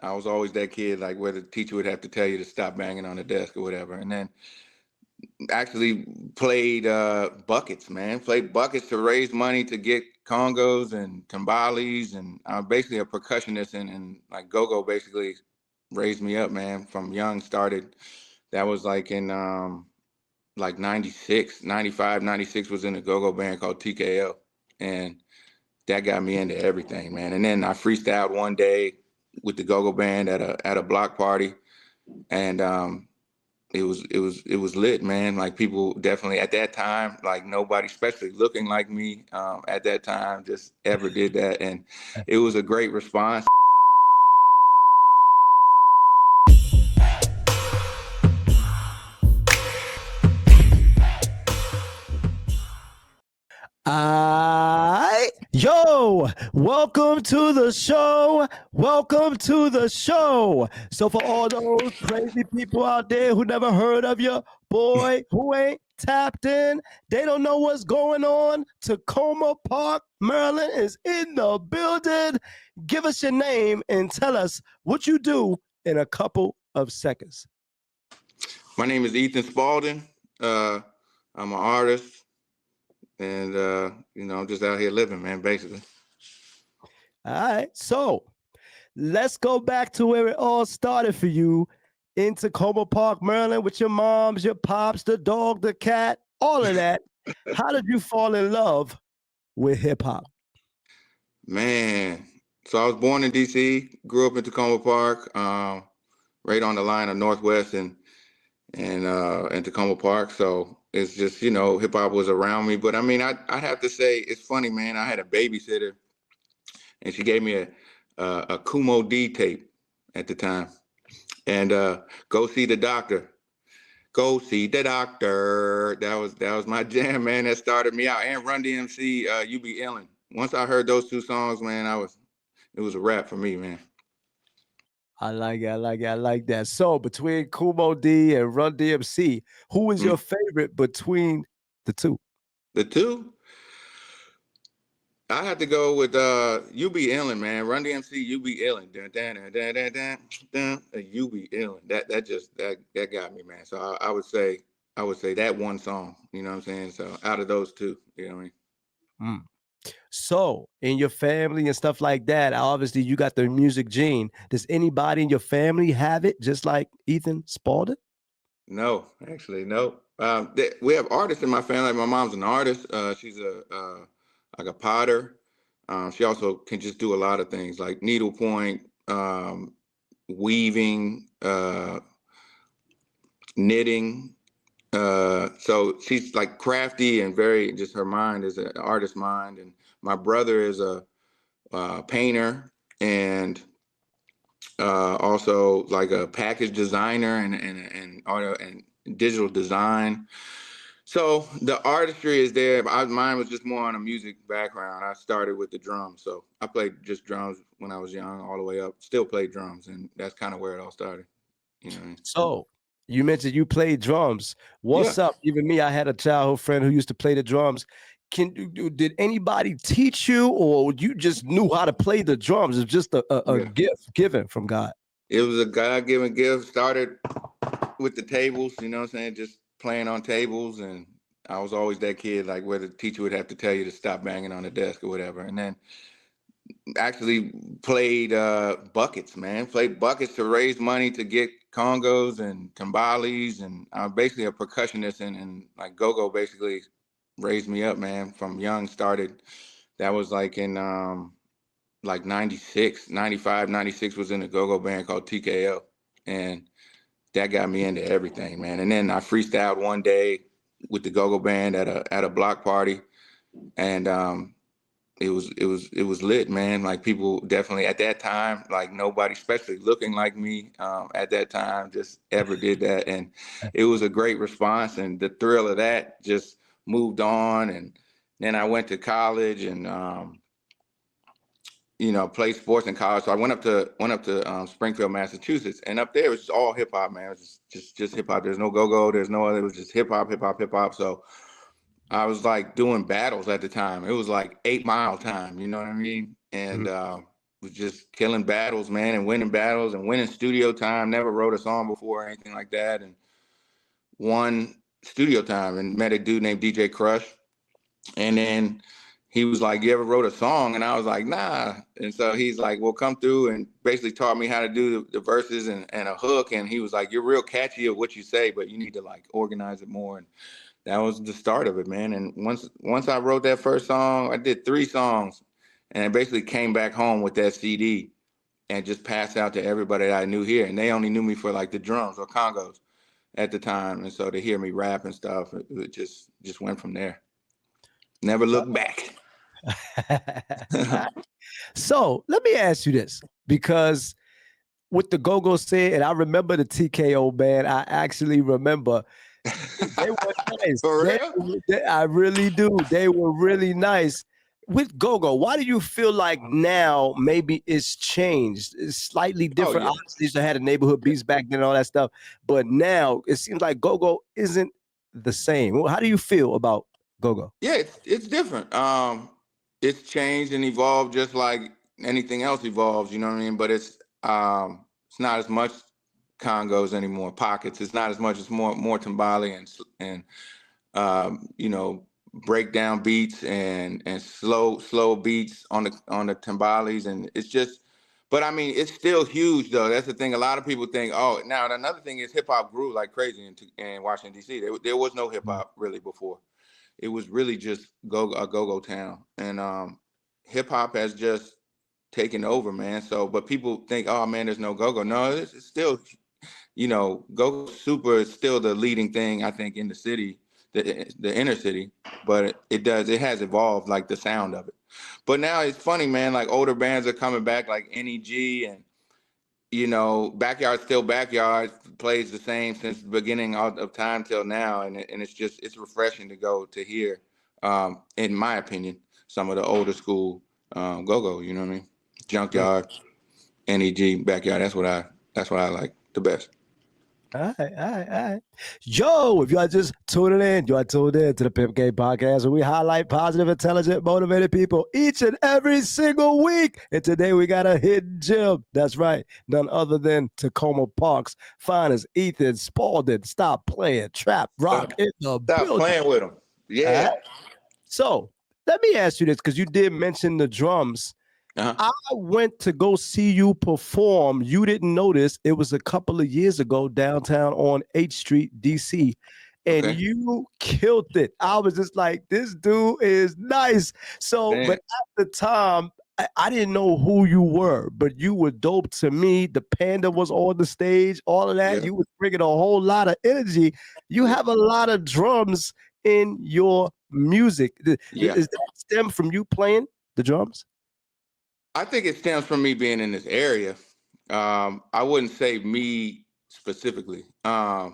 I was always that kid, like where the teacher would have to tell you to stop banging on the desk or whatever. And then actually played buckets, man. Played buckets to raise money to get congos and timbales, and I'm basically a percussionist, and like go-go basically raised me up, man. From young started. That was like in like 96, 95, 96 was in a go-go band called TKL. And that got me into everything, man. And then I freestyled one day with the go-go band at a block party. And it was lit, man. Like people definitely at that time, like nobody, especially looking like me at that time, just ever did that, and it was a great response. Yo, welcome to the show. Welcome to the show. So for all those crazy people out there who never heard of your boy, who ain't tapped in, they don't know what's going on. Tacoma Park, Maryland is in the building. Give us your name and tell us what you do in a couple of seconds. My name is Ethan Spalding. I'm an artist, and I'm just out here living, man, basically. All right, so let's go back to where it all started for you in Tacoma Park, Maryland, with your moms, your pops, the dog, the cat, all of that. How did you fall in love with hip hop? Man, so I was born in DC, grew up in Tacoma Park, right on the line of Northwest and Tacoma Park. So it's just, hip hop was around me. But I mean, I'd have to say it's funny, man. I had a babysitter, and she gave me a Kool Moe Dee tape at the time, and go see the doctor. Go see the doctor. That was my jam, man. That started me out. And Run DMC, You Be Illin'. Once I heard those two songs, man, it was a wrap for me, man. I like it. I like it. I like that. So between Kool Moe Dee and Run DMC, who was your favorite between the two? The two, I had to go with You Be Illin', man. Run DMC, You Be Illin'. Dun, dun, dun, dun, dun, dun, dun, You Be Illin'. That got me, man. So I would say that one song, you know what I'm saying? So out of those two, you know what I mean? So in your family and stuff like that, obviously you got the music gene. Does anybody in your family have it, just like Ethan Spalding? No, actually, no. We have artists in my family. Like my mom's an artist. She's like a potter. She also can just do a lot of things like needlepoint, weaving, knitting. So she's like crafty and very, just her mind is an artist mind. And my brother is a painter and also like a package designer and auto and digital design. So the artistry is there. Mine was just more on a music background. I started with the drums, so I played just drums when I was young, all the way up. Still play drums, and that's kind of where it all started. You know what I mean? So you mentioned you played drums. Yeah. What's up? Even me, I had a childhood friend who used to play the drums. Did anybody teach you, or you just knew how to play the drums? It's just a Yeah. gift given from God. It was a God-given gift. Started with the tables, you know what I'm saying? Just playing on tables, and I was always that kid, like where the teacher would have to tell you to stop banging on the desk or whatever. And then actually played buckets, man. Played buckets to raise money to get congos and timbales, and I'm basically a percussionist, and like go-go basically raised me up, man. From young started. That was like in like 96, 95, 96 was in a go-go band called TKL, and that got me into everything, man. And then I freestyled one day with the go-go band at a block party, and it was lit, man. Like people definitely at that time, like nobody, especially looking like me at that time, just ever did that, and it was a great response. And the thrill of that just moved on, and then I went to college and played sports in college. So I went up to Springfield, Massachusetts, and up there it was just all hip hop, man. It was just hip hop. There's no go-go. There's no other. It was just hip hop, hip hop, hip hop. So I was like doing battles at the time. It was like 8 Mile time, you know what I mean? And was just killing battles, man, and winning studio time. Never wrote a song before or anything like that, and won studio time and met a dude named DJ Crush. And then he was like, "You ever wrote a song?" And I was like, "Nah." And so he's like, "Well, come through," and basically taught me how to do the verses and a hook. And he was like, "You're real catchy at what you say, but you need to like organize it more." And that was the start of it, man. And once I wrote that first song, I did 3 songs, and I basically came back home with that CD and just passed out to everybody that I knew here. And they only knew me for like the drums or congas at the time. And so to hear me rap and stuff, it just went from there. Never look back. So let me ask you this, because with the Go-Go said, and I remember the TKO band, I actually remember they were nice. For real? I really do. They were really nice. With Go-Go, why do you feel like now maybe it's changed? It's slightly different. yeah. Obviously, used to had the neighborhood beats back then and all that stuff, but now it seems like Go-Go isn't the same. How do you feel about Go-Go? Yeah, it's different. It's changed and evolved just like anything else evolves, you know what I mean? But it's not as much congos anymore, pockets. It's not as much, it's more timbali and you know, breakdown beats and slow beats on the timbalis, and it's just, but I mean it's still huge though. That's the thing. A lot of people think, oh, now another thing is hip hop grew like crazy in Washington DC. There was no hip hop really before. It was really just a go-go town, and hip hop has just taken over, man. So, but people think, oh man, there's no go-go. No, it's still, you know, go super is still the leading thing, I think, in the city, the inner city, but it has evolved, like the sound of it. But now it's funny, man, like older bands are coming back, like NEG, and you know, Backyard Still Backyard plays the same since the beginning of time till now, and it's refreshing to go to hear, in my opinion, some of the older school go-go, you know what I mean? Junkyard, NEG, Backyard, that's what I like the best. All right. Yo, if you are just tuning in, you are tuned in to the Pimp Game Podcast, where we highlight positive, intelligent, motivated people each and every single week. And today we got a hidden gem. That's right. None other than Tacoma Park's finest, Ethan Spalding. Stop playing trap rock in the Stop building. playing with him. Yeah. So let me ask you this, because you did mention the drums. I went to go see you perform. You didn't notice. It was a couple of years ago downtown on 8th Street, DC, and you killed it. I was just like, this dude is nice. So, but at the time, I didn't know who you were, but you were dope to me. The Panda was on the stage, all of that. You was bringing a whole lot of energy. You have a lot of drums in your music. Does that stem from you playing the drums? I think it stems from me being in this area. I wouldn't say me specifically. I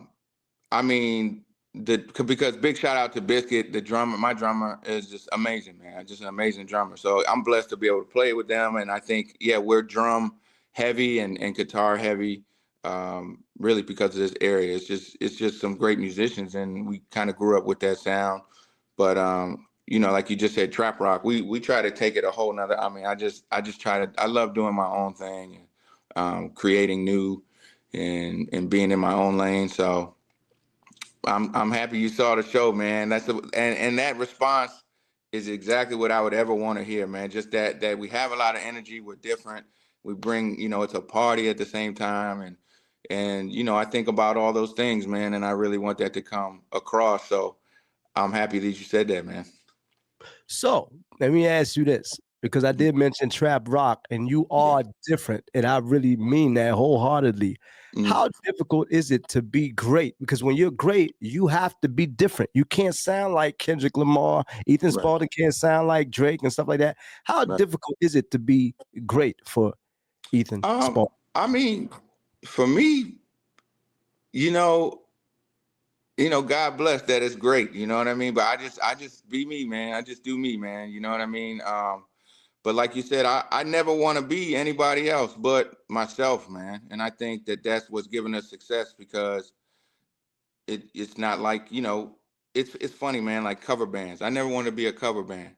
mean, because big shout out to Biscuit, the drummer. My drummer is just amazing, man. Just an amazing drummer. So I'm blessed to be able to play with them. And I think, we're drum heavy and guitar heavy, really because of this area. It's just some great musicians, and we kind of grew up with that sound. But you know, like you just said, trap rock. We try to take it a whole nother. I mean, I just try to. I love doing my own thing and creating new, and being in my own lane. So I'm happy you saw the show, man. And that response is exactly what I would ever want to hear, man. Just that we have a lot of energy. We're different. We bring, you know, it's a party at the same time, and you know, I think about all those things, man, and I really want that to come across. So I'm happy that you said that, man. So let me ask you this, because I did mention trap rock, and you are different, and I really mean that wholeheartedly. How difficult is it to be great? Because when you're great, you have to be different. You can't sound like Kendrick Lamar, Ethan Spalding can't sound like Drake and stuff like that. How difficult is it to be great for Ethan Spalding? I mean, for me, you know, God bless that it's great. You know what I mean? But I just be me, man. I just do me, man. You know what I mean? But like you said, I never want to be anybody else but myself, man. And I think that's what's given us success, because it's not like, you know, it's funny, man, like cover bands. I never want to be a cover band.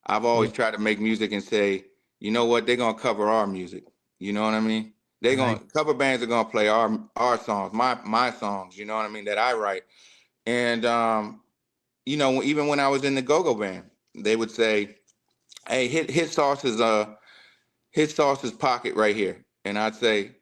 I've always tried to make music and say, you know what? They're gonna cover our music. You know what I mean? They're Right. gonna cover bands are gonna play our songs, my songs. You know what I mean? That I write. And you know, even when I was in the go-go band, they would say, "Hey, hit Sauce's pocket right here," and I'd say,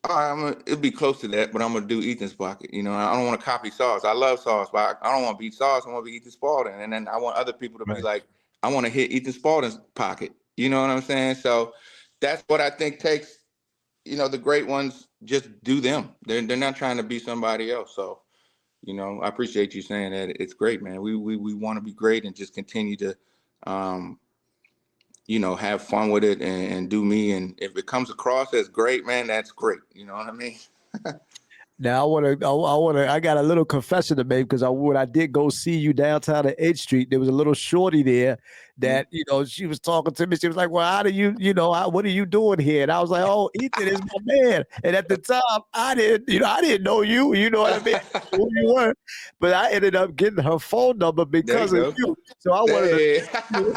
"All right, it'll be close to that, but I'm gonna do Ethan's pocket." You know, I don't want to copy Sauce. I love Sauce, but I don't want to be Sauce. I want to be Ethan Spalding, and then I want other people to be Right. like, "I want to hit Ethan Spalding's pocket." You know what I'm saying? So that's what I think takes. You know, the great ones just do them. They're not trying to be somebody else. So, you know, I appreciate you saying that. It's great, man. We want to be great and just continue to, um, you know, have fun with it and do me. And if it comes across as great, man, that's great. You know what I mean? Now I got a little confession to make because when I did go see you downtown at 8th Street, there was a little shorty there that, you know, she was talking to me. She was like, well, how do you know, what are you doing here? And I was like, oh, Ethan is my man. And at the time I didn't know you, you know what I mean? Who you were, but I ended up getting her phone number because of you. So I wanted to,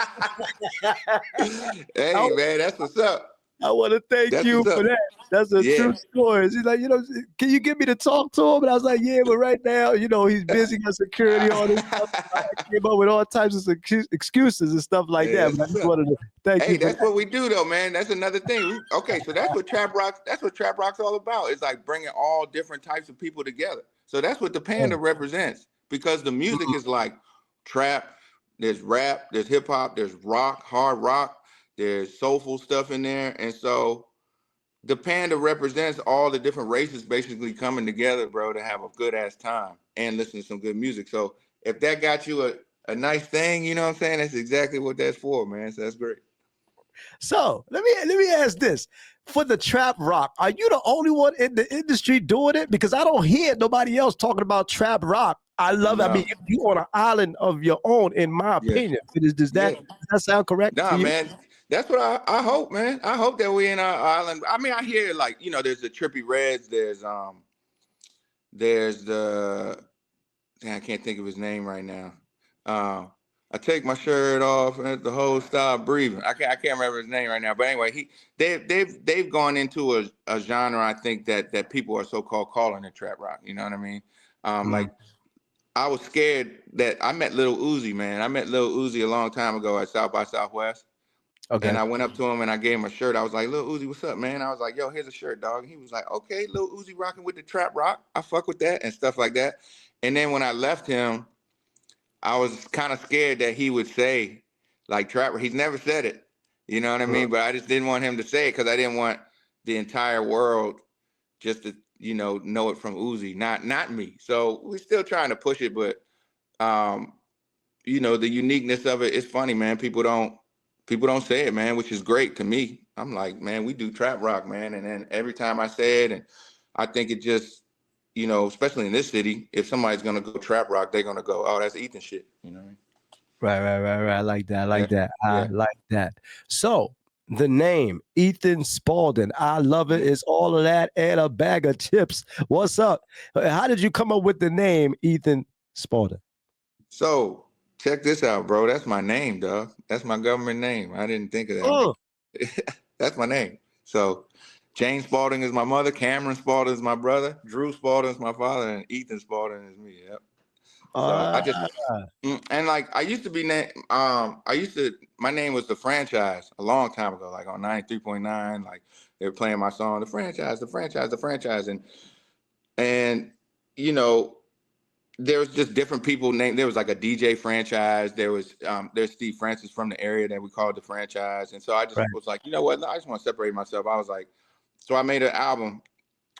Hey, man, that's what's up. I want to thank you for that. That's a true story. She's like, you know, can you get me to talk to him? And I was like, yeah, but right now, you know, he's busy, got security on his stuff. I came up with all types of excuses and stuff like that. But I just wanted to thank you. Hey, that's what we do, though, man. That's another thing. Okay, so that's what trap rock. That's what trap rock's all about. It's like bringing all different types of people together. So that's what the Panda represents, because the music is like trap. There's rap. There's hip hop. There's rock, hard rock. There's soulful stuff in there. And so the Panda represents all the different races basically coming together, bro, to have a good ass time and listen to some good music. So if that got you a nice thing, you know what I'm saying? That's exactly what that's for, man. So that's great. So let me ask this. For the trap rock, are you the only one in the industry doing it? Because I don't hear nobody else talking about trap rock. I love it. I mean, you on an island of your own, in my opinion. Does that sound correct? Nah, man. That's what I hope, man. I hope that we in our island. I mean, I hear like, you know, there's the Trippy Reds, there's the I can't think of his name right now. I take my shirt off and the whole stop breathing. I can't remember his name right now. But anyway, they've gone into a genre, I think, that people are so-called calling it trap rock. You know what I mean? Like I was scared that I met Lil Uzi, man. I met Lil Uzi a long time ago at South by Southwest. Okay. And I went up to him and I gave him a shirt. I was like, Lil Uzi, what's up, man? I was like, yo, here's a shirt, dog. And he was like, okay, Lil Uzi rocking with the trap rock. I fuck with that and stuff like that. And then when I left him, I was kind of scared that he would say like trap. He's never said it. You know what I mean? But I just didn't want him to say it because I didn't want the entire world just to, you know it from Uzi, not me. So we're still trying to push it, but you know, the uniqueness of it is funny, man. People don't say it, man, which is great to me. I'm like, man, we do trap rock, man. And then every time I say it, and I think it just, you know, especially in this city, if somebody's gonna go trap rock, they're gonna go, oh, that's Ethan shit. You know what I mean? Right. I like that. I like that. So the name Ethan Spalding, I love it. It's all of that and a bag of chips. What's up? How did you come up with the name Ethan Spalding? So check this out, bro. That's my name, dog. That's my government name. I didn't think of that. That's my name. So James Spalding is my mother. Cameron Spalding is my brother. Drew Spalding is my father, and Ethan Spalding is me. Yep. So I just and like I used to be named. My name was The Franchise a long time ago, like on 93.9. Like they were playing my song, The Franchise, The Franchise, The Franchise, and you know. There was just different people named. There was like a DJ Franchise. There's Steve Francis from the area that we called The Franchise. And so I just was like, you know what? I just want to separate myself. I was like, so I made an album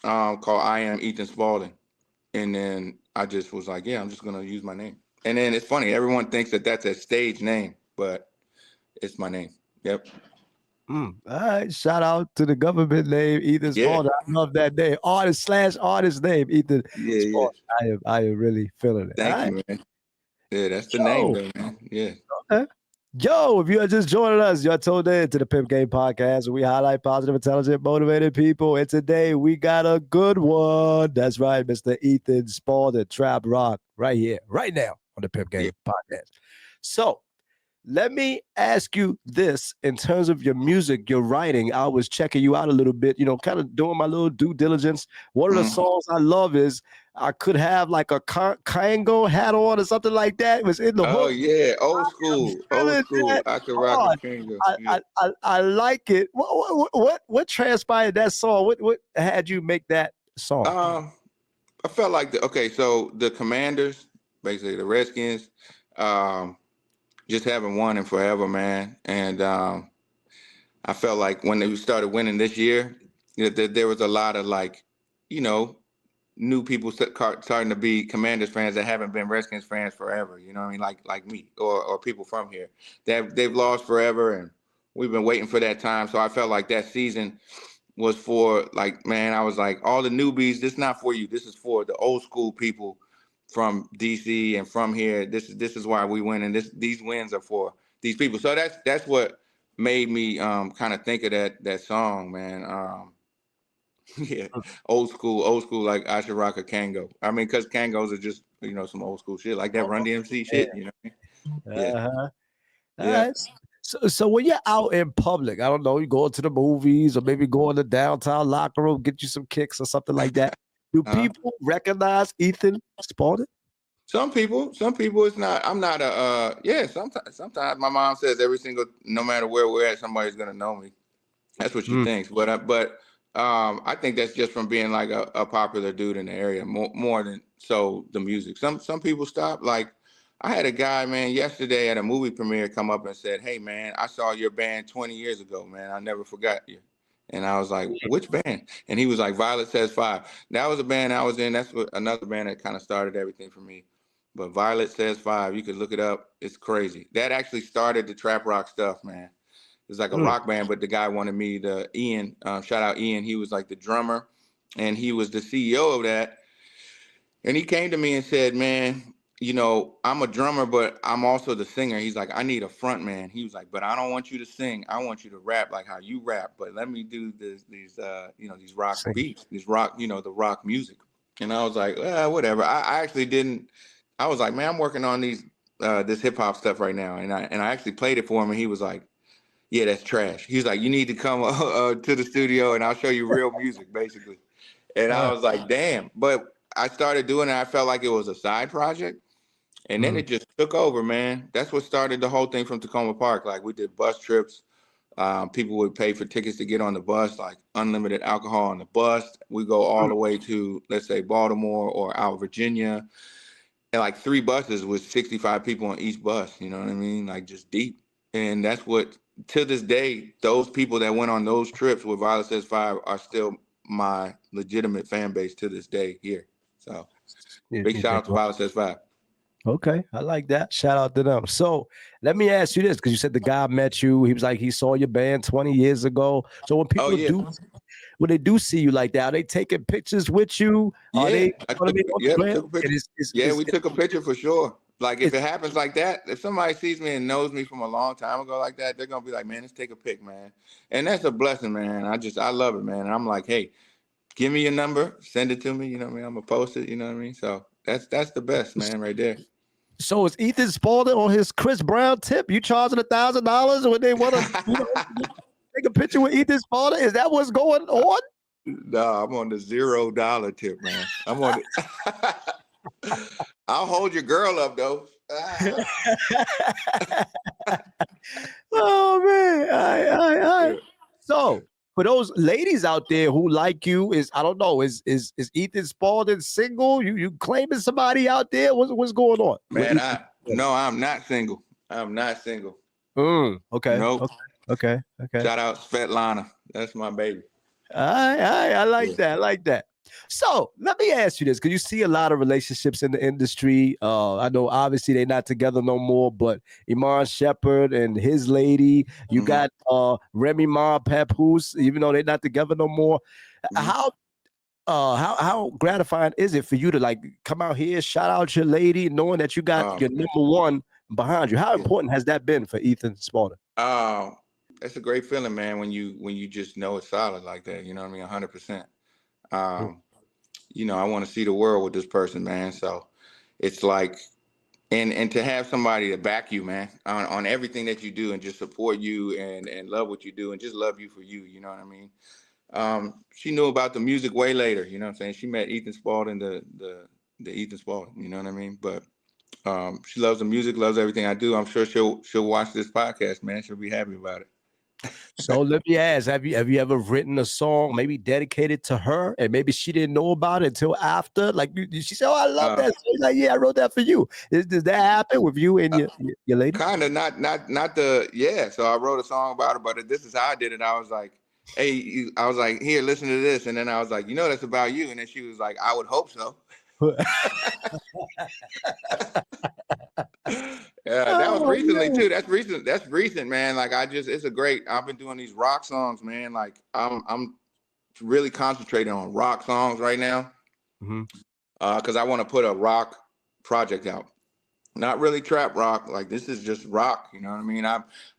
called I Am Ethan Spalding. And then I just was like, yeah, I'm just going to use my name. And then it's funny. Everyone thinks that that's a stage name, but it's my name. Yep. All right. Shout out to the government name, Ethan Spalding. I love that name. Artist name, Ethan Spalding. I am really feeling it. Thank you, man. Yeah, that's the name, though, man. Yeah. Okay. Yo, if you are just joining us, you're tuned in to the Pimp Game Podcast, where we highlight positive, intelligent, motivated people. And today we got a good one. That's right, Mr. Ethan Spalding, Trap Rock, right here, right now on the Pimp Game Podcast. So let me ask you this in terms of your music, your writing. I was checking you out a little bit, kind of doing my little due diligence. One of the songs I love is I could have like a Kango hat on or something like that. It was in the Oh hook. yeah, I old am school, old feeling school. that I could rock a hard. finger. I, Yeah. I like it. What transpired that song? What had you make that song? Um, I felt like so the Commanders, basically the Redskins, um, just haven't won in forever, man. And I felt like when they started winning this year, there was a lot of like, you know, new people starting to be Commanders fans that haven't been Redskins fans forever. You know what I mean? Like me or people from here. They've lost forever, and we've been waiting for that time. So I felt like that season was for like, man, I was like, all the newbies, this is not for you. This is for the old school people from DC and from here. This is why we win, and these wins are for these people. So that's what made me kind of think of that song, man. Yeah, old school, like I should rock a Kango. I mean, because Kangos are just, some old school shit, like that Run DMC shit, you know what I mean? Yeah, Uh-huh. All yeah. right. So when you're out in public, I don't know, you go to the movies or maybe go in the downtown locker room, get you some kicks or something like that. Do Uh-huh. people recognize Ethan Spalding? Some people, it's not, I'm not yeah, sometimes my mom says no matter where we're at, somebody's going to know me. That's what she Mm. thinks. But I think that's just from being like a popular dude in the area more than so the music. Some people stop. Like I had a guy, man, yesterday at a movie premiere come up and said, "Hey, man, I saw your band 20 years ago, man. I never forgot you." And I was like, "Which band?" And he was like, "Violet Says Five." That was a band I was in. That's another band that kind of started everything for me. But Violet Says Five, you could look it up. It's crazy. That actually started the trap rock stuff, man. It's like a Mm. rock band, but the guy wanted me to Ian, shout out Ian. He was like the drummer and he was the CEO of that. And he came to me and said, man, I'm a drummer, but I'm also the singer. He's like, I need a front man. He was like, but I don't want you to sing. I want you to rap like how you rap, but let me do these rock Sing. beats, these rock, the rock music. And I was like, whatever. I actually didn't, I was like, man, I'm working on this hip hop stuff right now. And I actually played it for him and he was like, yeah, that's trash. He's like, you need to come to the studio and I'll show you real music, basically. And I Uh, was like, damn. But I started doing it. I felt like it was a side project. And then mm. it just took over, man. That's what started the whole thing from Tacoma Park. Like we did bus trips. People would pay for tickets to get on the bus, like unlimited alcohol on the bus. We go all the way to, let's say, Baltimore or out Virginia. And like 3 buses with 65 people on each bus, you know what I mean? Like just deep. And that's what, to this day, those people that went on those trips with Violet Says Five are still my legitimate fan base to this day here. So big You shout think, out to well, Violet Says Five. okay, I like that. Shout out to them. So let me ask you this, because you said the guy met you. He was like, he saw your band 20 years ago. So Oh yeah. when they do see you like that, are they taking pictures with you? Are they, Yeah. you know what I mean, on the We gram? took a picture. It Yeah, we took a picture for sure. Like if is, it happens like that, if somebody sees me and knows me from a long time ago like that, they're gonna be like, man, let's take a pic, man. And that's a blessing, man. I love it, man. And I'm like, hey, give me your number, send it to me. You know what I mean? I'm gonna post it. You know what I mean? So that's the best, man, right there. so is Ethan Spalding on his Chris Brown tip? You charging $1,000 when they want to, take a picture with Ethan Spalding? Is that what's going on? No, I'm on the $0 tip, man. I'm on it. I'll hold your girl up though. Oh man! All Yeah. right. So for those ladies out there who like you, I don't know, is Ethan Spalding single? You claiming somebody out there? What's going on with Man, Ethan Spalding? no, I'm not single. I'm not single. Okay. Nope. Okay. Shout out Svetlana. That's my baby. All right. I like Yeah. that. I like that. So let me ask you this, because you see a lot of relationships in the industry. I know obviously they're not together no more, but Iman Shepherd and his lady, you Mm-hmm. got Remy Ma Papoose, even though they're not together no more. Mm-hmm. How gratifying is it for you to like come out here, shout out your lady, knowing that you got your number one behind you? How Yeah. important has that been for Ethan Spalding? That's a great feeling, man, when you just know it's solid like that. You know what I mean? 100%. I want to see the world with this person, man. So it's like and to have somebody to back you, man, on everything that you do and just support you and love what you do and just love you for you. You know what I mean? She knew about the music way later. You know what I'm saying? She met Ethan Spalding, the Ethan Spalding. You know what I mean? But she loves the music, loves everything I do. I'm sure she'll watch this podcast, man. She'll be happy about it. So let me ask, have you ever written a song maybe dedicated to her and maybe she didn't know about it until after? Like she said, "Oh, I love that." So like, "Yeah, I wrote that for you." Does that happen with you and your lady? Kind of not the yeah. So I wrote a song about it, but this is how I did it. I was like, hey, I was like, here, listen to this, and then I was like, that's about you, and then she was like, I would hope so. Yeah, that was recently too. That's recent. That's recent, man. Like it's a great. I've been doing these rock songs, man. Like I'm really concentrating on rock songs right now, because I want to put a rock project out. Not really trap rock. Like this is just rock. You know what I mean?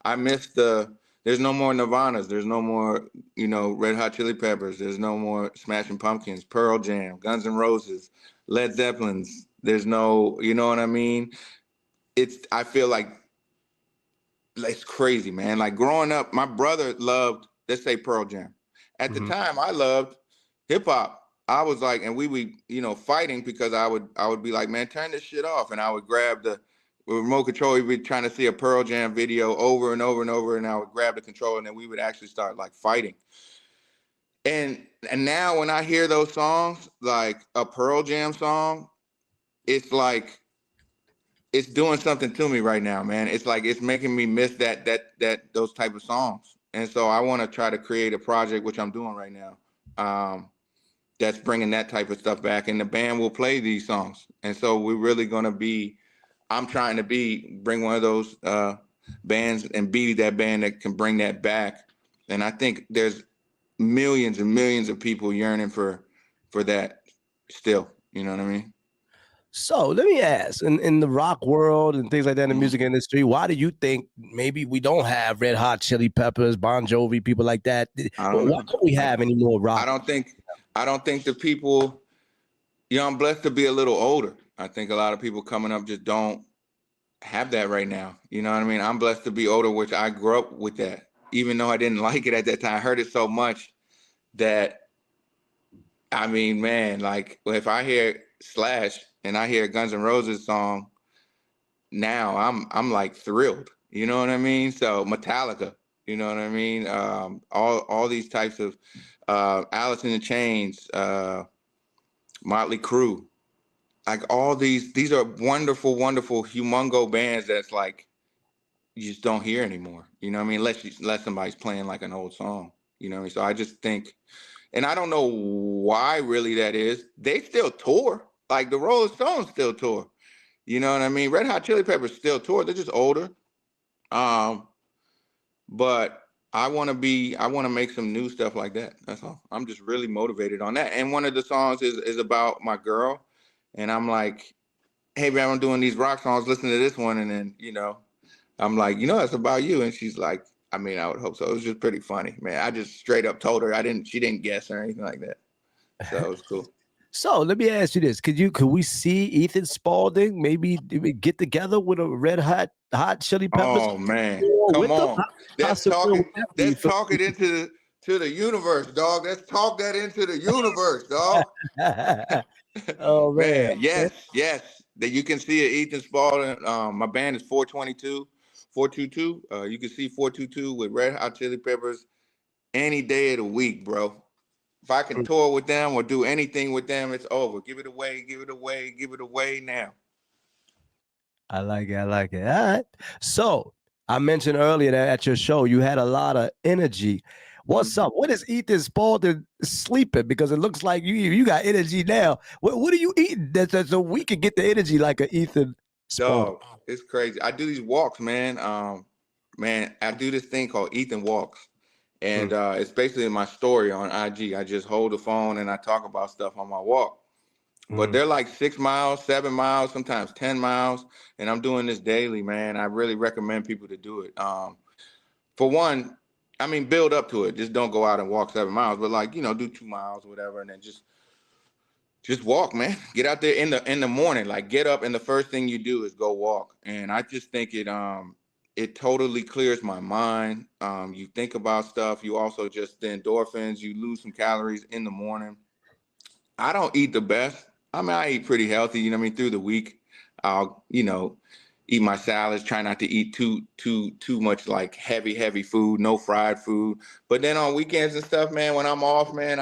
I miss there's no more Nirvanas. There's no more, Red Hot Chili Peppers. There's no more Smashing Pumpkins, Pearl Jam, Guns N' Roses, Led Zeppelins. There's no, you know what I mean? I feel like it's crazy, man. Like growing up, my brother loved, let's say, Pearl Jam. At the time, I loved hip hop. I was like, and we would, fighting because I would be like, man, turn this shit off. And I would grab the remote control. We'd be trying to see a Pearl Jam video over and over and over. And I would grab the controller and then we would actually start like fighting. And now when I hear those songs, like a Pearl Jam song, it's like, it's doing something to me right now, man. It's like, it's making me miss those type of songs. And so I want to try to create a project, which I'm doing right now. That's bringing that type of stuff back, and the band will play these songs. And so we're really going to I'm trying to bring one of those bands and be that band that can bring that back. And I think there's millions and millions of people yearning for that still, you know what I mean? So let me ask, in the rock world and things like that in the music industry, why do you think maybe we don't have Red Hot Chili Peppers, Bon Jovi, people like that? I don't know. Why don't we have any more rock? I don't think the people, I'm blessed to be a little older. I think a lot of people coming up just don't have that right now. You know what I mean? I'm blessed to be older, which I grew up with that, even though I didn't like it at that time. I heard it so much that, I mean, man, like if I hear Slash and I hear Guns N' Roses song now, I'm like thrilled. You know what I mean? So Metallica, you know what I mean? All these types of Alice in Chains, Motley Crue, like all these are wonderful, wonderful, humongo bands that's like you just don't hear anymore. You know what I mean? Unless somebody's playing like an old song. You know what I mean? So I just think, and I don't know why really that is. They still tour. Like the Rolling Stones still tour. You know what I mean? Red Hot Chili Peppers still tour. They're just older. But I want to make some new stuff like that. That's all. I'm just really motivated on that. And one of the songs is about my girl. And I'm like, hey, man, I'm doing these rock songs. Listen to this one. And then, I'm like, it's about you. And she's like, I mean, I would hope so. It was just pretty funny, man. I just straight up told her she didn't guess or anything like that. So it was cool. So let me ask you this: Could we see Ethan Spalding maybe get together with a Red Hot Chili Peppers? Oh man, come on! Let's talk it into the universe, dog. Let's talk that into the universe, dog. Oh man, yes. That you can see it, Ethan Spalding. My band is 422. You can see 422 with Red Hot Chili Peppers any day of the week, bro. If I can tour with them or do anything with them, it's over. Give it away now. I like it. All right. So I mentioned earlier that at your show you had a lot of energy. What's up? What is Ethan Spalding sleeping? Because it looks like you got energy now. What are you eating so we can get the energy like a Ethan Spalding? Dog, it's crazy. I do these walks, man. I do this thing called Ethan Walks. And it's basically my story on IG. I just hold the phone and I talk about stuff on my walk. But they're like 6 miles, 7 miles, sometimes 10 miles. And I'm doing this daily, man. I really recommend people to do it. For one, I mean, build up to it. Just don't go out and walk 7 miles, but do 2 miles or whatever. And then just Just walk, man. Get out there in the morning. Like get up and the first thing you do is go walk. And I just think it totally clears my mind. You think about stuff. You also just the endorphins. You lose some calories in the morning. I don't eat the best. I mean, I eat pretty healthy. You know what I mean? Through the week, I'll eat my salads. Try not to eat too much like heavy food. No fried food. But then on weekends and stuff, man, when I'm off, man,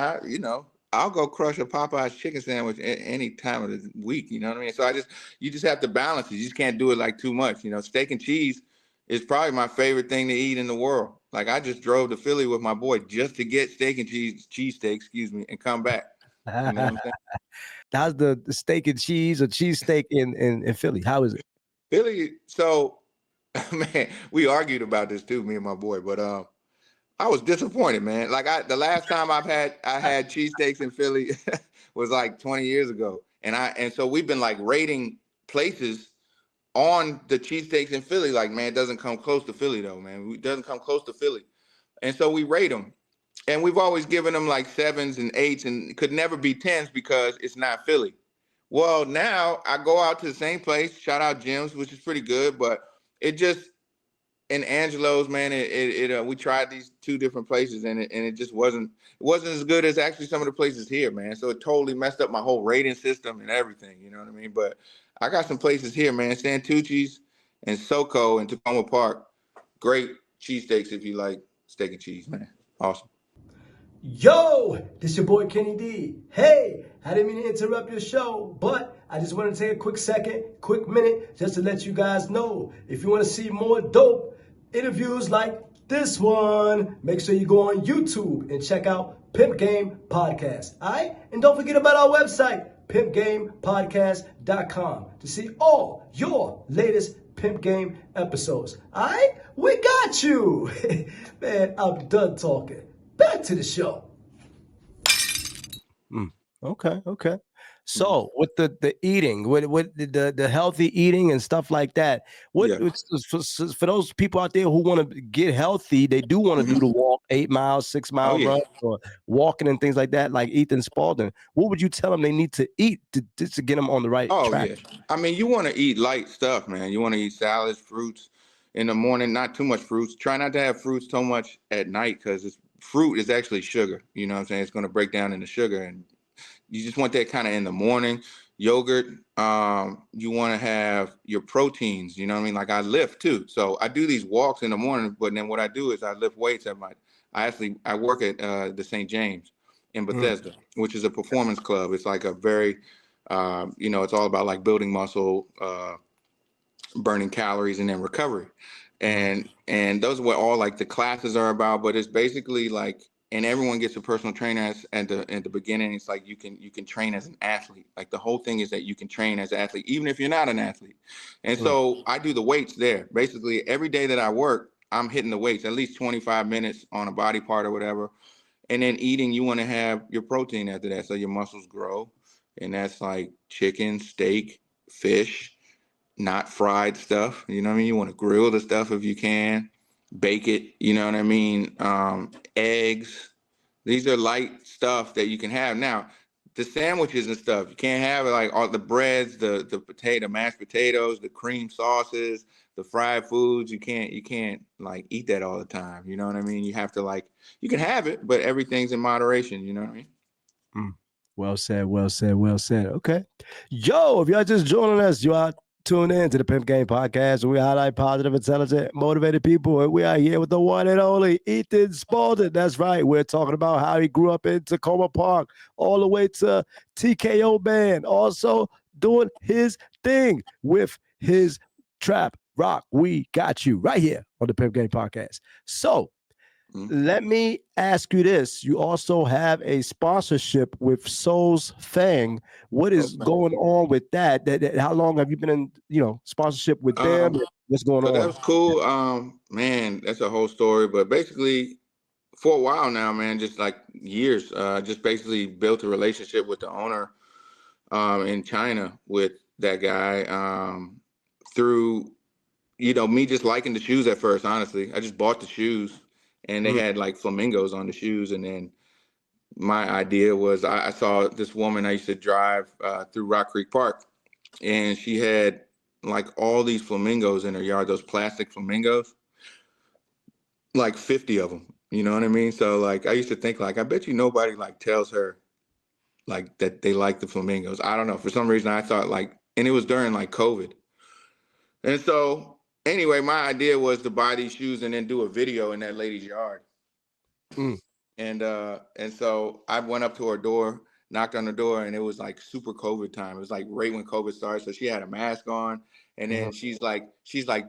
I'll go crush a Popeye's chicken sandwich any time of the week. You know what I mean? So you just have to balance it. You just can't do it like too much. Steak and cheese is probably my favorite thing to eat in the world. Like I just drove to Philly with my boy just to get steak and cheesesteak, excuse me, and come back. You know what I'm saying? How's the steak and cheese or cheesesteak in Philly? How is it? Philly, so man, we argued about this too, me and my boy, but I was disappointed, man. Like the last time I had cheesesteaks in Philly was like 20 years ago. And so we've been like rating places on the cheesesteaks in Philly. Like, man, it doesn't come close to Philly though, man. It doesn't come close to Philly. And so we rate them. And we've always given them like 7s and 8s and could never be 10s because it's not Philly. Well, now I go out to the same place, shout out Jim's, which is pretty good, but it just in Angelo's, man, we tried these 2 different places and it just wasn't as good as actually some of the places here, man. So it totally messed up my whole rating system and everything, you know what I mean? But I got some places here, man, Santucci's and SoCo in Tacoma Park. Great cheesesteaks if you like steak and cheese, man. Awesome. Yo, this your boy Kenny D. Hey, I didn't mean to interrupt your show, but I just want to take a quick minute, just to let you guys know. If you want to see more dope interviews like this one, make sure you go on YouTube and check out Pimp Game Podcast. All right? And don't forget about our website, pimpgamepodcast.com, to see all your latest Pimp Game episodes. All right? We got you. Man, I'm done talking. Back to the show. Okay. So with the eating, with the healthy eating and stuff like that, for those people out there who want to get healthy, they do want to do the walk, 8 miles, 6 mile run, or walking and things like that, like Ethan Spalding. What would you tell them they need to eat to get them on the right track? Yeah. I mean, you want to eat light stuff, man. You want to eat salads, fruits in the morning, not too much fruits. Try not to have fruits so much at night because fruit is actually sugar. You know what I'm saying? It's going to break down into sugar, and you just want that kind of in the morning. Yogurt. You want to have your proteins. You know what I mean? Like I lift too, so I do these walks in the morning. But then what I do is I lift weights I work at the St. James in Bethesda, which is a performance club. It's like a very, it's all about like building muscle, burning calories, and then recovery. And those are what all like the classes are about, but it's basically like, and everyone gets a personal trainer at the beginning. It's like you can train as an athlete. Like the whole thing is that you can train as an athlete, even if you're not an athlete. And so I do the weights there. Basically every day that I work, I'm hitting the weights, at least 25 minutes on a body part or whatever. And then eating, you want to have your protein after that, so your muscles grow. And that's like chicken, steak, fish, not fried stuff. You know what I mean? You want to grill the stuff if you can, bake it. You know what I mean? Eggs. These are light stuff that you can have. Now, the sandwiches and stuff, you can't have like all the breads, the mashed potatoes, the cream sauces, the fried foods. You can't like eat that all the time. You know what I mean? You have to you can have it, but everything's in moderation. You know what I mean? Well said. Okay. Yo, if y'all just joining us, you are tuned in to the Pimp Game Podcast. We highlight positive, intelligent, motivated people. And we are here with the one and only Ethan Spalding. That's right. We're talking about how he grew up in Tacoma Park all the way to TKO Band. Also doing his thing with his trap rock. We got you right here on the Pimp Game Podcast. So let me ask you this. You also have a sponsorship with Soul's Fang. What is going on with that? How long have you been in, sponsorship with them? What's going on? That was cool. Man, that's a whole story. But basically, for a while now, man, just like years, just basically built a relationship with the owner in China with that guy through, me just liking the shoes at first, honestly. I just bought the shoes. And they had like flamingos on the shoes. And then my idea was I saw this woman I used to drive through Rock Creek Park, and she had like all these flamingos in her yard, those plastic flamingos, like 50 of them. You know what I mean? So like I used to think like, I bet you nobody like tells her like that they like the flamingos. I don't know. For some reason I thought like, and it was during like COVID. And so anyway, my idea was to buy these shoes and then do a video in that lady's yard. Mm. And so I went up to her door, knocked on the door, and it was like super COVID time. It was like right when COVID started. So she had a mask on, and then she's like,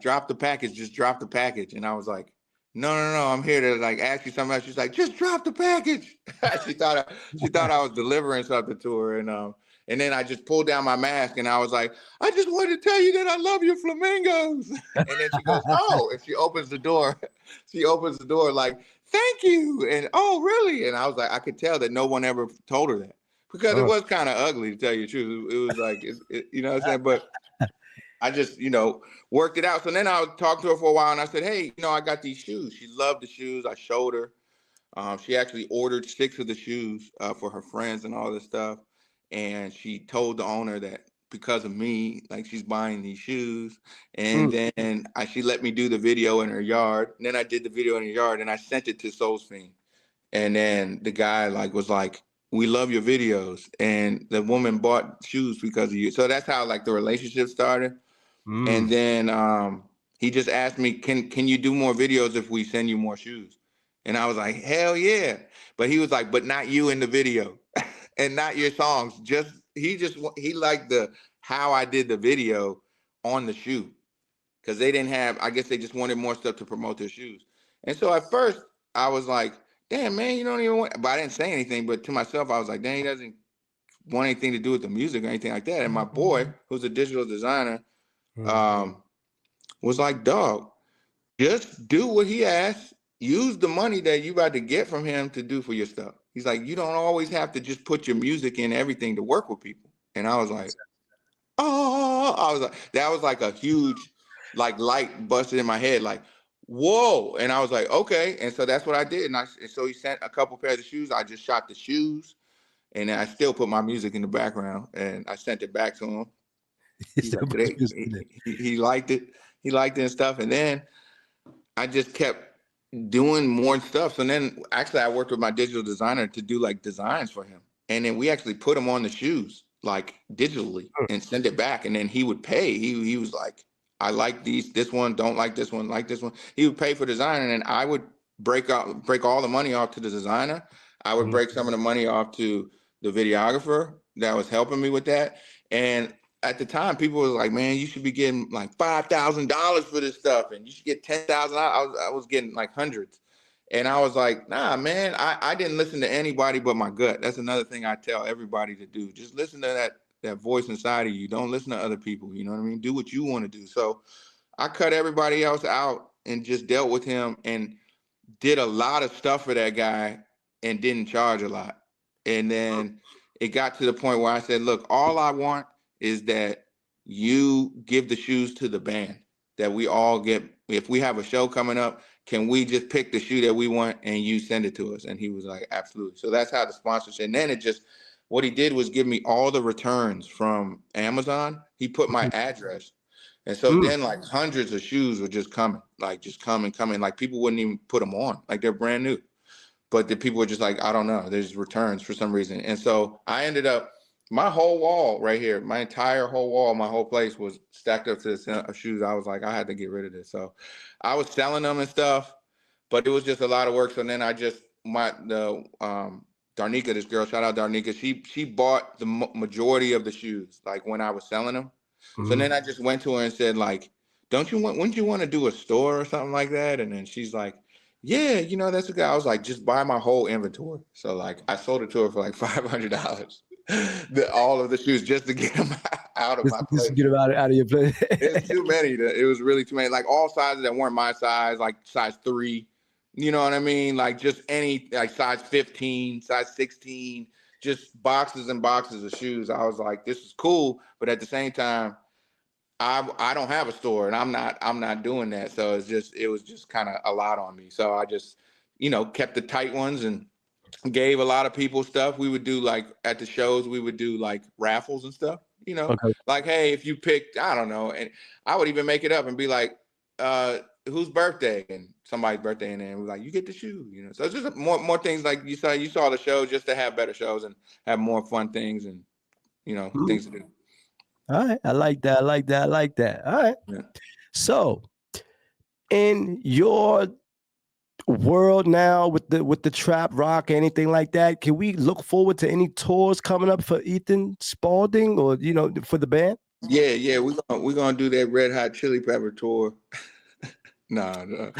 drop the package, just drop the package. And I was like, no, I'm here to like ask you something else. She's like, just drop the package. she thought I was delivering something to her, and then I just pulled down my mask and I was like, I just wanted to tell you that I love your flamingos. And then she goes, oh, and she opens the door. She opens the door like, thank you. And oh, really? And I was like, I could tell that no one ever told her that because it was kind of ugly, to tell you the truth. It was like, you know what I'm saying? But I just, worked it out. So then I talked to her for a while and I said, hey, I got these shoes. She loved the shoes. I showed her. She actually ordered 6 of the shoes for her friends and all this stuff. And she told the owner that because of me, like she's buying these shoes. And then she let me do the video in her yard. And then I did the video in her yard and I sent it to Soul's Fiend. And then the guy was like, we love your videos. And the woman bought shoes because of you. So that's how like the relationship started. And then he just asked me, can you do more videos if we send you more shoes? And I was like, hell yeah. But he was like, but not you in the video and not your songs. He liked how I did the video on the shoe because they didn't have, I guess they just wanted more stuff to promote their shoes. And so at first I was like, damn, man, you don't even want, but I didn't say anything. But to myself, I was like, damn, he doesn't want anything to do with the music or anything like that. And my boy, who's a digital designer, was like, dog, just do what he asked. Use the money that you about to get from him to do for your stuff. He's like, you don't always have to just put your music in everything to work with people. And I was like, oh, that was like a huge, like light busted in my head, like, whoa. And I was like, okay. And so that's what I did. And so he sent a couple pairs of shoes. I just shot the shoes and I still put my music in the background and I sent it back to him. He liked it. He liked it and stuff. And then I just kept doing more stuff. So then actually I worked with my digital designer to do like designs for him. And then we actually put them on the shoes, like digitally and send it back. And then he would pay. He was like, I like this one, don't like this one, like this one. He would pay for design. And then I would break all the money off to the designer. I would break some of the money off to the videographer that was helping me with that. And at the time, people was like, man, you should be getting like $5,000 for this stuff. And you should get $10,000. I was getting like hundreds. And I was like, nah, man, I didn't listen to anybody but my gut. That's another thing I tell everybody to do. Just listen to that voice inside of you. Don't listen to other people. You know what I mean? Do what you want to do. So I cut everybody else out and just dealt with him and did a lot of stuff for that guy and didn't charge a lot. And then it got to the point where I said, look, all I want is that you give the shoes to the band, that we all get. If we have a show coming up, can we just pick the shoe that we want and you send it to us? And he was like, absolutely. So that's how the sponsorship. And then what he did was give me all the returns from Amazon. He put my address. And so then like hundreds of shoes were just coming, like just coming. Like people wouldn't even put them on, like they're brand new. But the people were just like, I don't know, there's returns for some reason. And so I ended up, my whole wall right here, my entire whole wall, my whole place was stacked up to the shoes. I was like, I had to get rid of this. So I was selling them and stuff, but it was just a lot of work. So then Darnika, this girl, shout out Darnika, she bought the majority of the shoes, like when I was selling them. So then I just went to her and said, like, wouldn't you want to do a store or something like that? And then she's like, yeah, that's a guy. I was like, just buy my whole inventory. So like I sold it to her for like $500. All of the shoes just to get them out of my place. Just to get them out of your place. It's too many. It was really too many. Like all sizes that weren't my size, like size 3. You know what I mean? Like just any, like size 15, size 16, just boxes and boxes of shoes. I was like, this is cool, but at the same time, I don't have a store and I'm not doing that. So it was just kind of a lot on me. So I just, kept the tight ones and gave a lot of people stuff. We would do like at the shows, we would do like raffles and stuff, Okay. like, hey, if you picked, I don't know, and I would even make it up and be like, whose birthday, and somebody's birthday, and then we're like, you get the shoe, So it's just more things like you saw the show just to have better shows and have more fun things and things to do. All right. I like that. All right. Yeah. So in your world now with the trap rock, anything like that, can we look forward to any tours coming up for Ethan Spalding or for the band? Yeah, we're gonna do that Red Hot Chili Pepper tour. No.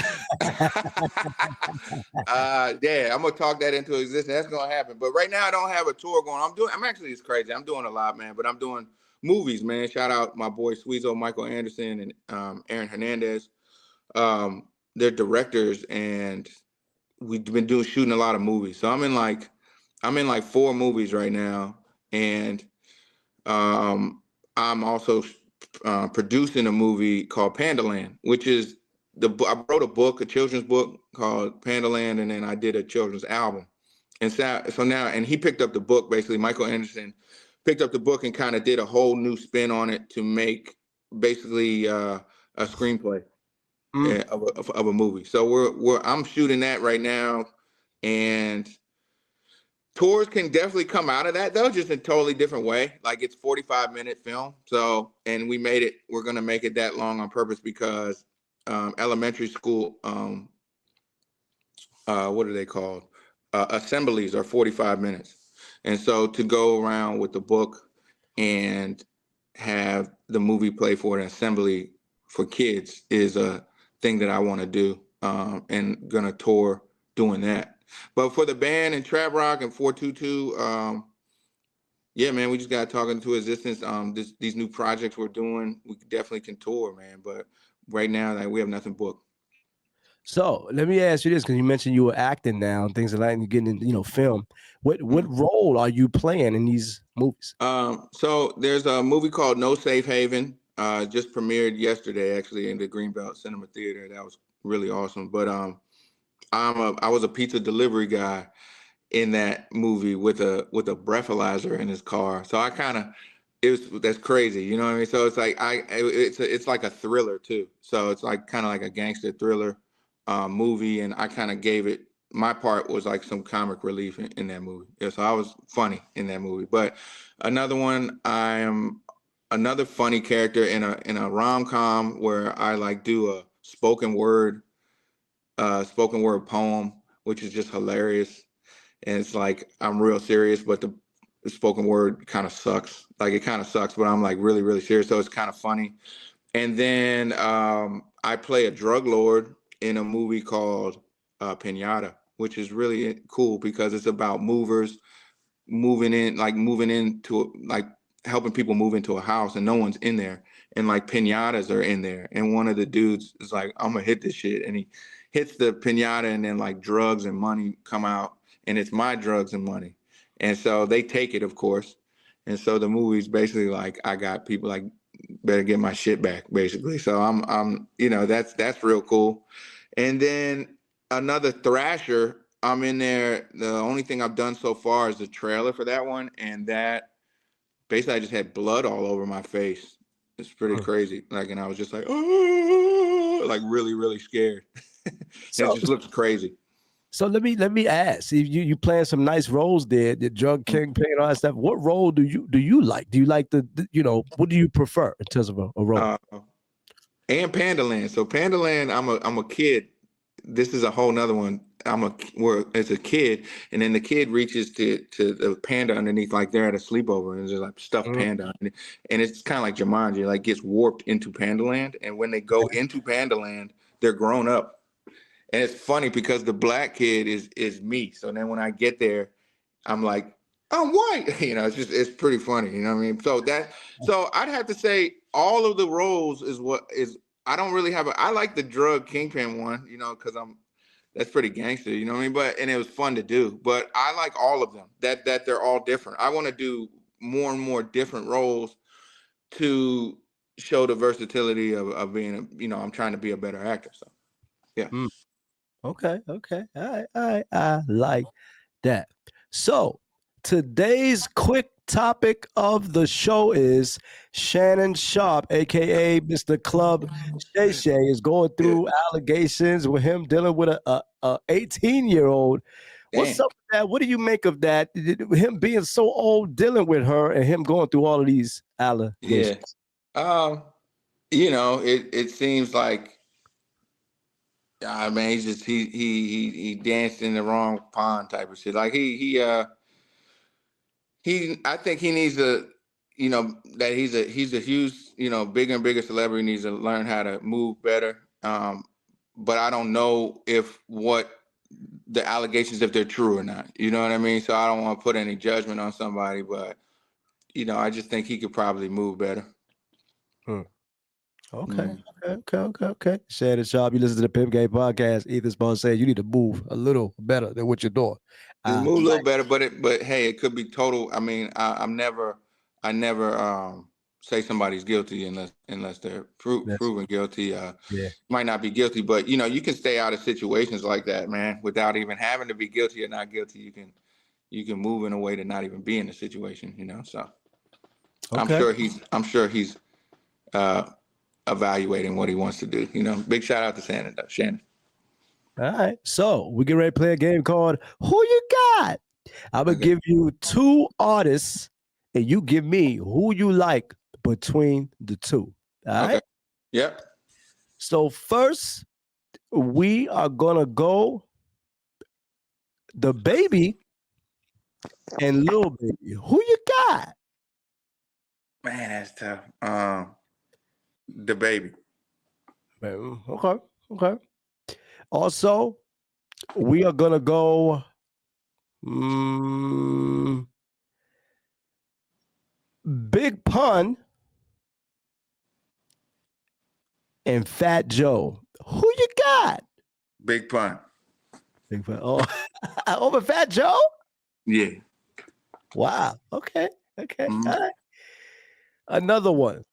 Yeah, I'm gonna talk that into existence. That's gonna happen. But right now I don't have a tour going. It's crazy. I'm doing a lot, man, but I'm doing movies, man. Shout out my boy Sweezo, Michael Anderson, and Aaron Hernandez. They're directors, and we've been shooting a lot of movies. So I'm in like 4 movies right now, and I'm also producing a movie called Panda Land, which is I wrote a children's book called Panda Land, and then I did a children's album. And so now, and he picked up the book, basically, Michael Anderson picked up the book and kind of did a whole new spin on it to make basically a screenplay of a movie. So I'm shooting that right now, and tours can definitely come out of that, though, just in a totally different way. Like, it's 45-minute film. So, and we're going to make it that long on purpose because elementary school, what are they called? Assemblies are 45 minutes. And so to go around with the book and have the movie play for an assembly for kids is a thing that I want to do, and going to tour doing that. But for the band and trap rock and 422, yeah, man, we just got to talk into existence. These new projects we're doing, we definitely can tour, man. But right now, like, we have nothing booked. So let me ask you this, because you mentioned you were acting now and things like that, and you're getting in, film. What role are you playing in these movies? So there's a movie called No Safe Haven. Just premiered yesterday, actually, in the Greenbelt Cinema Theater. That was really awesome. But I was a pizza delivery guy in that movie with a breathalyzer in his car. So I kind of, that's crazy, you know what I mean? So it's like it's like a thriller too. So it's like kind of like a gangster thriller movie, and I kind of gave it, my part was like some comic relief in that movie. Yeah, so I was funny in that movie. But another one, I am another funny character in a rom-com where I like do a spoken word poem, which is just hilarious. And it's like, I'm real serious, but the spoken word kind of sucks. Like, it kind of sucks, but I'm like really, really serious. So it's kind of funny. And then I play a drug lord in a movie called Pinata, which is really cool because it's about movers moving into, like, helping people move into a house and no one's in there. And like pinatas are in there. And one of the dudes is like, I'm gonna hit this shit. And he hits the pinata, and then like drugs and money come out, and it's my drugs and money. And so they take it, of course. And so the movie's basically like, I got people like, better get my shit back, basically. So I'm that's real cool. And then another Thrasher, I'm in there. The only thing I've done so far is the trailer for that one. And that basically, I just had blood all over my face. It's pretty crazy. Like, and I was just like, oh, like really, really scared. So, it just looks crazy. So let me ask, you playing some nice roles there, the drug kingpin and all that stuff. What role do you like? Do you like the what do you prefer in terms of a role? And Panda Land. So Panda Land, I'm a kid. This is a whole nother one. As a kid, and then the kid reaches to the panda underneath, like they're at a sleepover, and there's like stuffed panda, and it's kind of like Jumanji, like gets warped into Panda Land, and when they go into Panda Land, they're grown up. And it's funny because the black kid is me. So then when I get there, I'm like, I'm white. It's pretty funny. You know what I mean? So I'd have to say all of the roles I don't really I like the drug kingpin one, because that's pretty gangster, you know what I mean? And it was fun to do. But I like all of them, that they're all different. I want to do more and more different roles to show the versatility of being, I'm trying to be a better actor. So, yeah. Okay. All right. I like that. So today's quick topic of the show is Shannon Sharp, aka Mr. Club Shay Shay, is going Yeah. through allegations with him dealing with a 18-year-old. What's Damn. up with that? What do you make of that? Him being so old, dealing with her, and him going through all of these allegations. Yeah. It seems like I mean he's just he danced in the wrong pond type of shit. Like I think he needs that he's a huge, bigger and bigger celebrity, needs to learn how to move better. But I don't know if what the allegations, if they're true or not. You know what I mean? So I don't want to put any judgment on somebody, but I just think he could probably move better. Okay. Shannon Sharp, you listen to the Pimp Game Podcast. Ethan Spalding saying you need to move a little better than what you're doing. Just move a little better, but hey, it could be total. I mean, I never say somebody's guilty unless they're proven guilty. Might not be guilty, but you can stay out of situations like that, man, without even having to be guilty or not guilty. You can move in a way to not even be in the situation, So okay. I'm sure he's evaluating what he wants to do. Big shout out to Shannon. All right. So we get ready to play a game called Who You Got? I'm going to give you two artists and you give me who you like between the two. All right. Yep. So first, we are going to go the Baby and Lil Baby. Who you got? Man, that's tough. The Baby. Okay. Also, we are going to go Big Pun and Fat Joe. Who you got? Big Pun. Big Pun. Oh, over Fat Joe? Yeah. Wow. Okay. Mm-hmm. All right. Another one.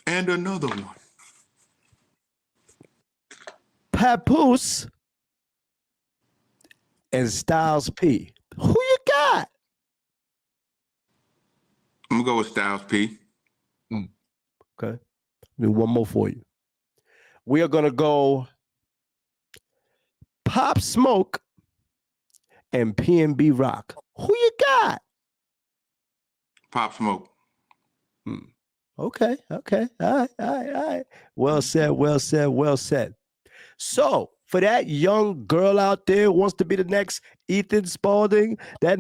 And another one. Papoose and Styles P. Who you got? I'm gonna go with Styles P. Okay. One more for you. We are gonna go Pop Smoke and P&B Rock. Who you got? Pop Smoke. Okay. All right. Well said. So, for that young girl out there who wants to be the next Ethan Spalding, that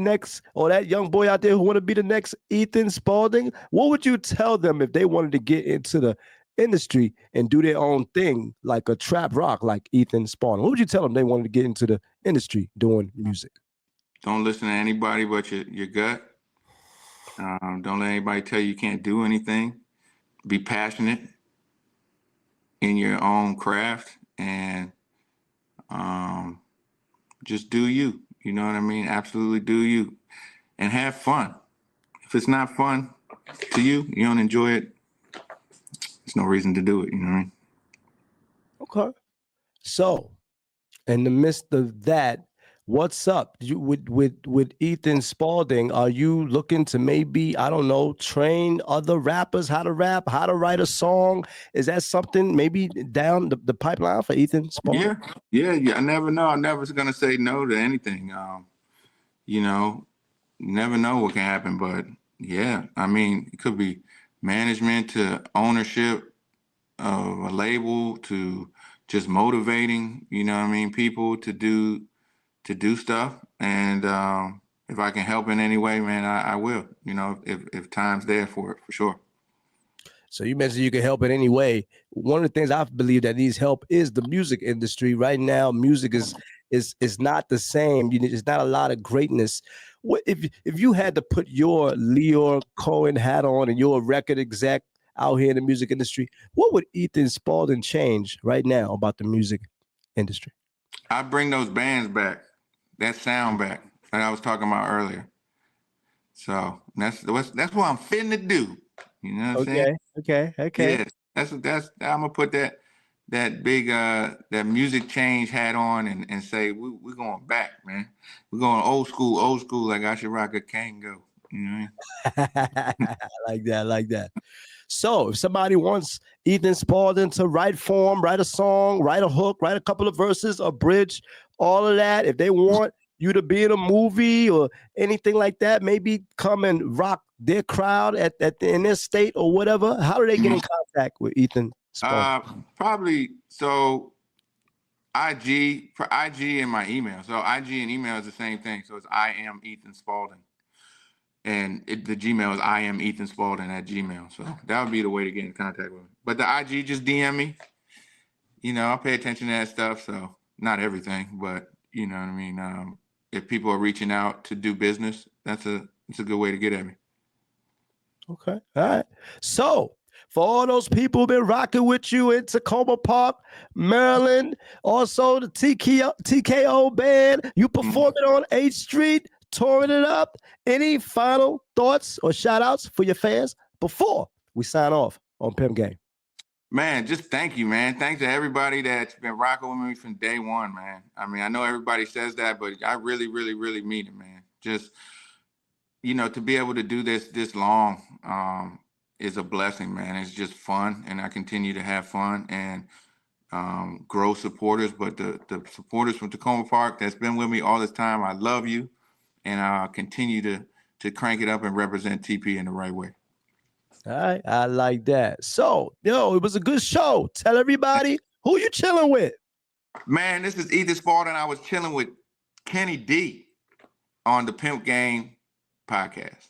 young boy out there who want to be the next Ethan Spalding, what would you tell them if they wanted to get into the industry and do their own thing, like a trap rock, like Ethan Spalding? What would you tell them they wanted to get into the industry doing music? Don't listen to anybody but your gut. Don't let anybody tell you can't do anything. Be passionate in your own craft and just do you. You know what I mean? Absolutely do you. And have fun. If it's not fun to you, you don't enjoy it, there's no reason to do it. You know what I mean? Okay. So, in the midst of that, what's up with Ethan Spalding? Are you looking to maybe, I don't know, train other rappers how to rap, how to write a song? Is that something maybe down the pipeline for Ethan Spalding? Yeah. I never know. I'm never gonna say no to anything. Never know what can happen. But yeah, I mean, it could be management to ownership of a label to just motivating, people to do stuff. And if I can help in any way, man, I will, if time's there for it, for sure. So you mentioned you can help in any way. One of the things I believe that needs help is the music industry. Right now, music is not the same. There's not a lot of greatness. What if you had to put your Lyor Cohen hat on and you're a record exec out here in the music industry, what would Ethan Spalding change right now about the music industry? I bring those bands back, that sound back, like I was talking about earlier. So that's what I'm finna do. You know what I'm saying? Okay. Yeah, that's I'm gonna put that that big that music change hat on and say we're going back, man. We're going old school like I Should Rock a Kango. You know what I mean? I like that. So if somebody wants Ethan Spalding to write for him, write a song, write a hook, write a couple of verses, a bridge, all of that, if they want you to be in a movie or anything like that, maybe come and rock their crowd in their state or whatever, how do they get in contact with Ethan Spalding? Probably so IG and my email. So IG and email is the same thing. So it's I am Ethan Spalding. And the Gmail is I am Ethan Spalding at Gmail. So that would be the way to get in contact with me. But the IG, just DM me. You know, I pay attention to that stuff. So not everything, but you know what I mean? If people are reaching out to do business, it's a good way to get at me. Okay. All right. So for all those people who've been rocking with you in Tacoma Park, Maryland, also the TKO band, you performing on 8th Street, touring it up. Any final thoughts or shout outs for your fans before we sign off on Pimp Game? Man, just thank you, man. Thanks to everybody that's been rocking with me from day one, man. I mean, I know everybody says that, but I really, really, really mean it, man. Just, you know, to be able to do this long is a blessing, man. It's just fun, and I continue to have fun and grow supporters. But the supporters from Tacoma Park that's been with me all this time, I love you, and I'll continue to crank it up and represent TP in the right way. All right, I like that. So, it was a good show. Tell everybody who you chilling with. Man, this is Ethan Spalding. I was chilling with Kenny D on the Pimp Game Podcast.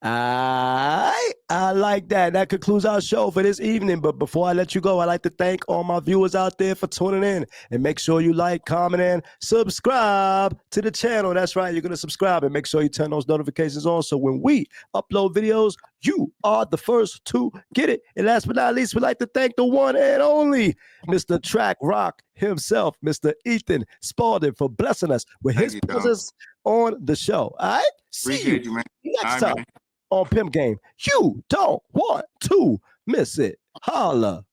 I like that. That concludes our show for this evening. But before I let you go, I'd like to thank all my viewers out there for tuning in. And make sure you like, comment, and subscribe to the channel. That's right. You're going to subscribe and make sure you turn those notifications on. So when we upload videos, you are the first to get it. And last but not least, we'd like to thank the one and only Mr. Track Rock himself, Mr. Ethan Spalding, for blessing us with his presence on the show. All right? Appreciate you, man. Next time on Pimp Game. You don't want to miss it. Holla.